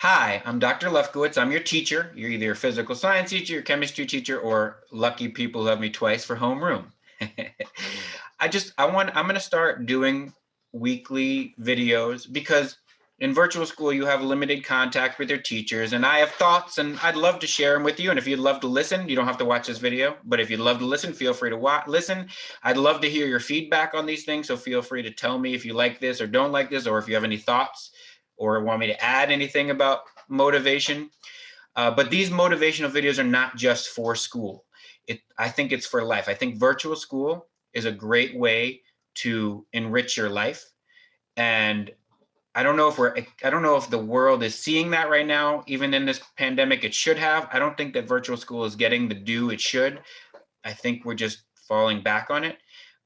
Hi, I'm Dr. Lefkowitz. I'm your teacher. You're either a physical science teacher, your chemistry teacher, or lucky people who have me twice for homeroom. I'm going to start doing weekly videos because in virtual school, you have limited contact with your teachers, and I have thoughts and I'd love to share them with you. And if you'd love to listen, you don't have to watch this video, but if you'd love to listen, feel free to listen. I'd love to hear your feedback on these things. So feel free to tell me if you like this or don't like this, or if you have any thoughts or want me to add anything about motivation. But these motivational videos are not just for school. I think it's for life. I think virtual school is a great way to enrich your life. And I don't know if the world is seeing that right now, even in this pandemic. It should have. I don't think that virtual school is getting the due it should. I think we're just falling back on it.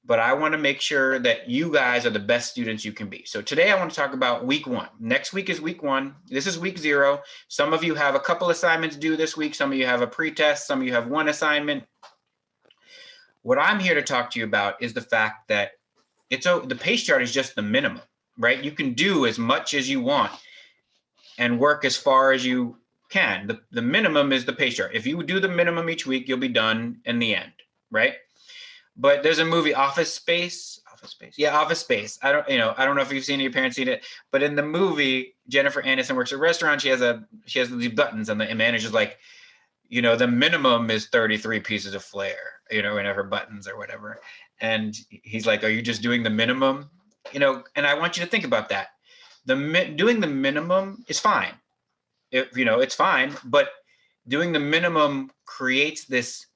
But I want to make sure that you guys are the best students you can be. So today I want to talk about week one. Next week is week one. This is week 0. Some of you have a couple assignments due this week. Some of you have a pretest. Some of you have one assignment. What I'm here to talk to you about is the fact that the pace chart is just the minimum, right? You can do as much as you want and work as far as you can. The minimum is the pace chart. If you do the minimum each week, you'll be done in the end, right? But there's a movie, Office Space. Yeah, Office Space. I don't know if you've seen it, your parents seen it, but in the movie, Jennifer Aniston works at a restaurant. She has these buttons, and the manager's like, the minimum is 33 pieces of flair, in her buttons or whatever. And he's like, are you just doing the minimum? And I want you to think about that. Doing the minimum is fine. It's fine, but doing the minimum creates this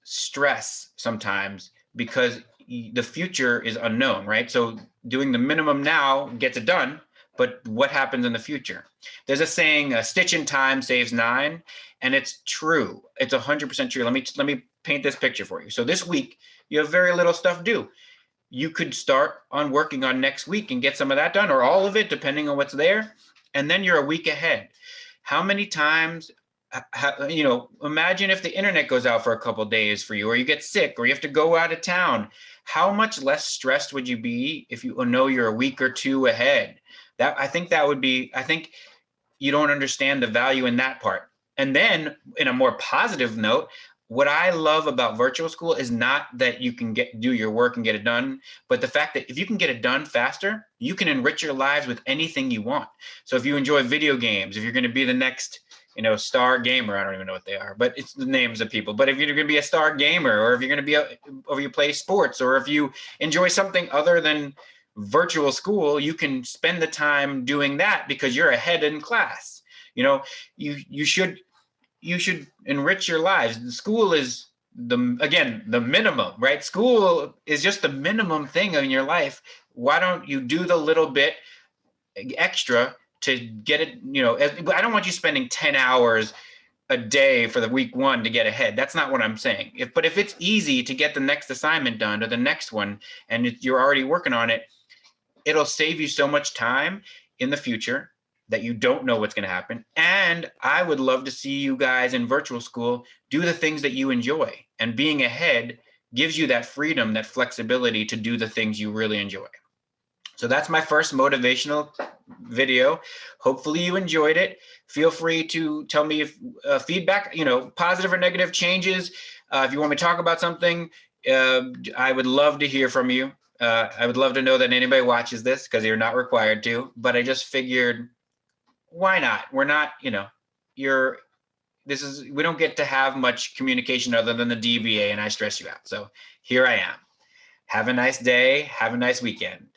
stress sometimes because the future is unknown, right? So doing the minimum now gets it done, but what happens in the future? There's a saying, a stitch in time saves 9, and it's true. It's 100% true. Let me paint this picture for you. So this week, you have very little stuff due. You could start on working on next week and get some of that done, or all of it, depending on what's there, and then you're a week ahead. How many times imagine if the internet goes out for a couple of days for you, or you get sick, or you have to go out of town. How much less stressed would you be if you know you're a week or 2 ahead? I think you don't understand the value in that part. And then in a more positive note, what I love about virtual school is not that you can do your work and get it done, but the fact that if you can get it done faster, you can enrich your lives with anything you want. So if you enjoy video games, if you're going to be the next star gamer, I don't even know what they are, but it's the names of people. But if you're going to be a star gamer, or if you're going to or you play sports, or if you enjoy something other than virtual school, you can spend the time doing that because you're ahead in class. You should enrich your lives. The school is the minimum, right? School is just the minimum thing in your life. Why don't you do the little bit extra to get it? I don't want you spending 10 hours a day for the week 1 to get ahead. That's not what I'm saying. But if it's easy to get the next assignment done or the next one, and you're already working on it, it'll save you so much time in the future that you don't know what's going to happen. And I would love to see you guys in virtual school do the things that you enjoy. And being ahead gives you that freedom, that flexibility to do the things you really enjoy. So that's my first motivational video. Hopefully you enjoyed it. Feel free to tell me if feedback, positive or negative changes. If you want me to talk about something, I would love to hear from you. I would love to know that anybody watches this, because you're not required to, but I just figured, why not? We're not, we don't get to have much communication other than the DBA, and I stress you out. So here I am. Have a nice day. Have a nice weekend.